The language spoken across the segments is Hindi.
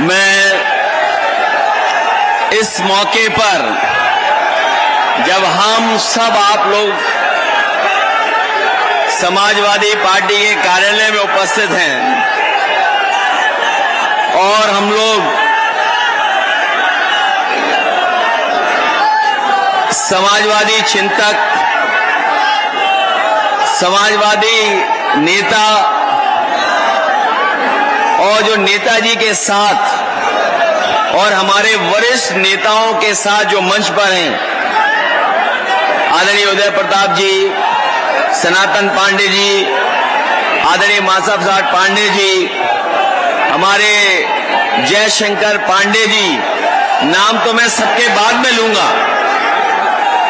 मैं इस मौके पर जब हम सब आप लोग समाजवादी पार्टी के कार्यालय में उपस्थित हैं और हम लोग समाजवादी चिंतक, समाजवादी नेता और जो नेताजी के साथ और हमारे वरिष्ठ नेताओं के साथ जो मंच पर हैं, आदरणीय उदय प्रताप जी, सनातन पांडे जी, आदरणीय मासा प्रसाद पांडे जी, हमारे जयशंकर पांडे जी, नाम तो मैं सबके बाद में लूंगा,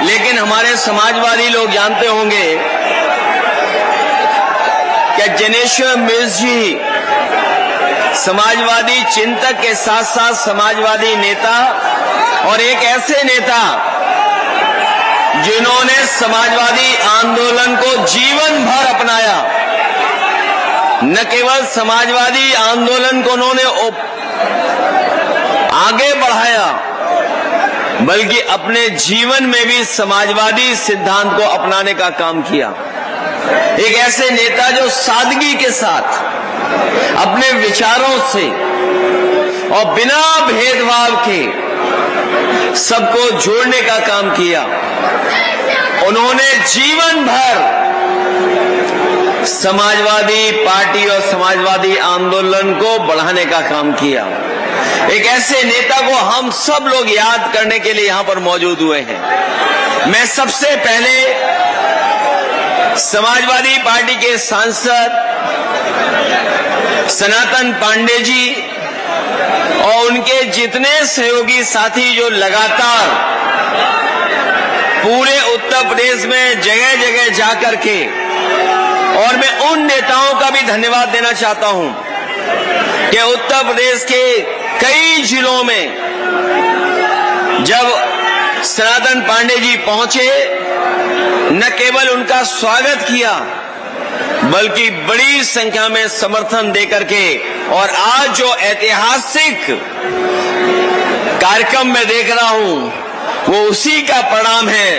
लेकिन हमारे समाजवादी लोग जानते होंगे कि जनेश्वर मिश्र जी समाजवादी चिंतक के साथ साथ समाजवादी नेता और एक ऐसे नेता जिन्होंने समाजवादी आंदोलन को जीवन भर अपनाया। न केवल समाजवादी आंदोलन को उन्होंने आगे बढ़ाया, बल्कि अपने जीवन में भी समाजवादी सिद्धांत को अपनाने का काम किया। एक ऐसे नेता जो सादगी के साथ अपने विचारों से और बिना भेदभाव के सबको जोड़ने का काम किया। उन्होंने जीवन भर समाजवादी पार्टी और समाजवादी आंदोलन को बढ़ाने का काम किया। एक ऐसे नेता को हम सब लोग याद करने के लिए यहां पर मौजूद हुए हैं। मैं सबसे पहले समाजवादी पार्टी के सांसद सनातन पांडे जी और उनके जितने सहयोगी साथी जो लगातार पूरे उत्तर प्रदेश में जगह जगह जाकर के, और मैं उन नेताओं का भी धन्यवाद देना चाहता हूं कि उत्तर प्रदेश के कई जिलों में जब सनातन पांडे जी पहुंचे, न केवल उनका स्वागत किया बल्कि बड़ी संख्या में समर्थन देकर के, और आज जो ऐतिहासिक कार्यक्रम मैं देख रहा हूं वो उसी का परिणाम है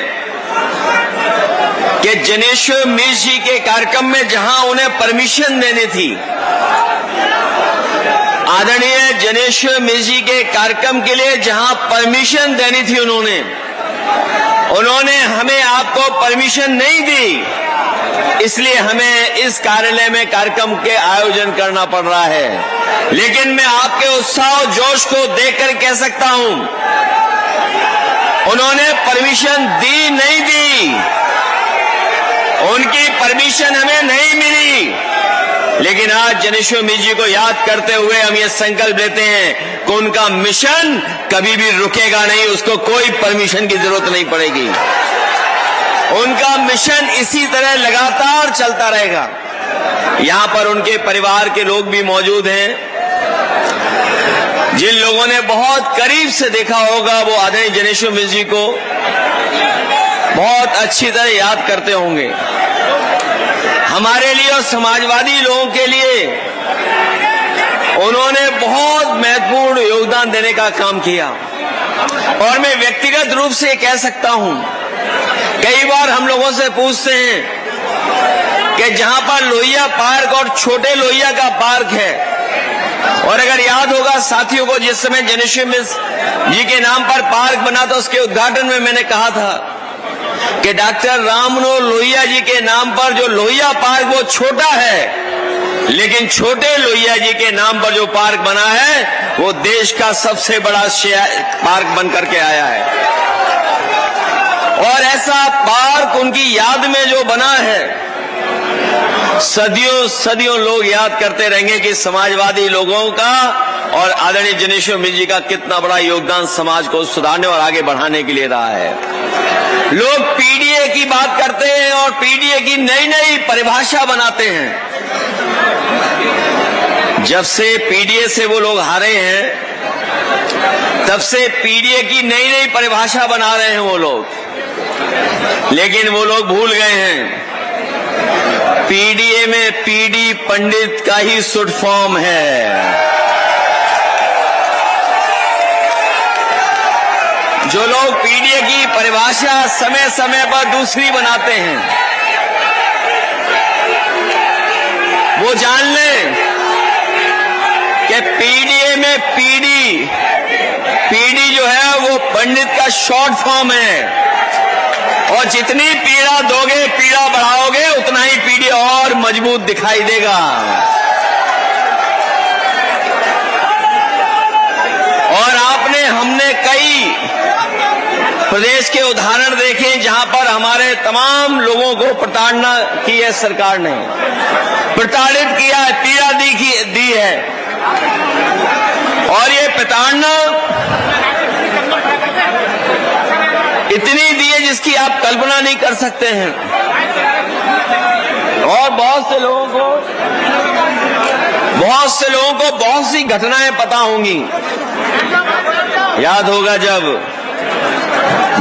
कि जनेश्वर मिश्र जी के कार्यक्रम में जहां उन्हें परमिशन देनी थी, आदरणीय जनेश्वर मिश्र जी के कार्यक्रम के लिए जहां परमिशन देनी थी उन्होंने हमें आपको परमिशन नहीं दी, इसलिए हमें इस कार्यालय में कार्यक्रम के आयोजन करना पड़ रहा है। लेकिन मैं आपके उत्साह और जोश को देखकर कह सकता हूं, उन्होंने परमिशन दी नहीं दी, उनकी परमिशन हमें नहीं मिली, लेकिन आज जनेश्वर मिश्र जी को याद करते हुए हम ये संकल्प लेते हैं कि उनका मिशन कभी भी रुकेगा नहीं, उसको कोई परमिशन की जरूरत नहीं पड़ेगी, उनका मिशन इसी तरह लगातार चलता रहेगा। यहां पर उनके परिवार के लोग भी मौजूद हैं, जिन लोगों ने बहुत करीब से देखा होगा वो आदरणीय जनेश्वर मिश्र जी को बहुत अच्छी तरह याद करते होंगे। हमारे लिए और समाजवादी लोगों के लिए उन्होंने बहुत महत्वपूर्ण योगदान देने का काम किया, और मैं व्यक्तिगत रूप से कह सकता हूं, कई बार हम लोगों से पूछते हैं कि जहां पर लोहिया पार्क और छोटे लोहिया का पार्क है, और अगर याद होगा साथियों को, जिस समय जनेश्वर मिश्र जी के नाम पर पार्क बना था उसके उद्घाटन में मैंने कहा था कि डॉक्टर राममनोहर लोहिया जी के नाम पर जो लोहिया पार्क वो छोटा है, लेकिन छोटे लोहिया जी के नाम पर जो पार्क बना है वो देश का सबसे बड़ा पार्क बन करके आया है। और ऐसा पार्क उनकी याद में जो बना है, सदियों सदियों लोग याद करते रहेंगे कि समाजवादी लोगों का और आदरणीय जनेश्वर मिश्र जी का कितना बड़ा योगदान समाज को सुधारने और आगे बढ़ाने के लिए रहा है। लोग पीडीए की बात करते हैं और पीडीए की नई नई परिभाषा बनाते हैं। जब से पीडीए से वो लोग हारे हैं, तब से पीडीए की नई नई परिभाषा बना रहे हैं वो लोग, लेकिन वो लोग भूल गए हैं पीडीए में पीडी पंडित का ही शॉर्ट फॉर्म है। जो लोग पीडीए की परिभाषा समय समय पर दूसरी बनाते हैं, वो जान लें कि पीडीए में पीडी जो है वो पंडित का शॉर्ट फॉर्म है, और जितनी पीड़ा दोगे, पीड़ा बढ़ाओगे, उतना ही पीडी और मजबूत दिखाई देगा। और हमने कई प्रदेश के उदाहरण देखे जहां पर हमारे तमाम लोगों को प्रताड़ना की है, सरकार ने प्रताड़ित किया है, पीड़ा दी है। और ये प्रताड़ना इतनी दी है जिसकी आप कल्पना नहीं कर सकते हैं। और बहुत से लोगों को बहुत सी घटनाएं पता होंगी। याद होगा जब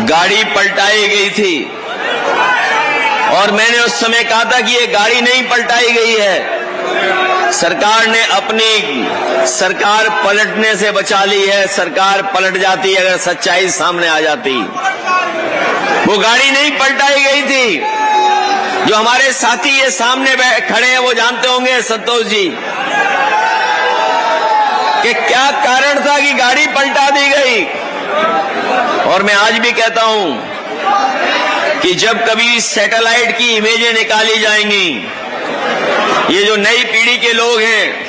गाड़ी पलटाई गई थी, और मैंने उस समय कहा था कि ये गाड़ी नहीं पलटाई गई है, सरकार ने अपनी सरकार पलटने से बचा ली है। सरकार पलट जाती अगर सच्चाई सामने आ जाती। वो गाड़ी नहीं पलटाई गई थी। जो हमारे साथी ये सामने खड़े हैं वो जानते होंगे, संतोष जी, कि क्या कारण था कि गाड़ी पलटा दी गई। और मैं आज भी कहता हूं कि जब कभी सैटेलाइट की इमेजें निकाली जाएंगी, ये जो नई पीढ़ी के लोग हैं,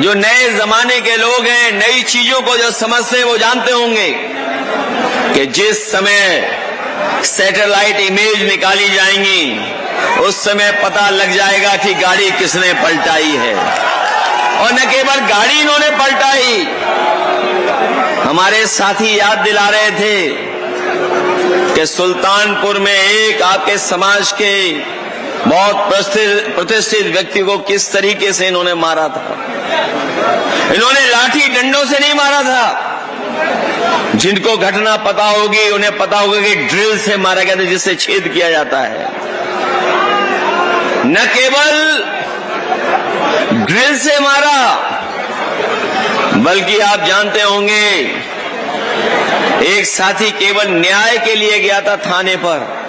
जो नए जमाने के लोग हैं, नई चीजों को जो समझते हैं, वो जानते होंगे कि जिस समय सैटेलाइट इमेज निकाली जाएंगी उस समय पता लग जाएगा कि गाड़ी किसने पलटाई है। और न केवल गाड़ी इन्होंने पलटाई, हमारे साथी याद दिला रहे थे कि सुल्तानपुर में एक आपके समाज के बहुत प्रतिष्ठित व्यक्ति को किस तरीके से इन्होंने मारा था। इन्होंने लाठी डंडों से नहीं मारा था। जिनको घटना पता होगी उन्हें पता होगा कि ड्रिल से मारा गया था, जिससे छेद किया जाता है। न केवल ड्रिल से मारा, बल्कि आप जानते होंगे एक साथी केवल न्याय के लिए गया था थाने पर,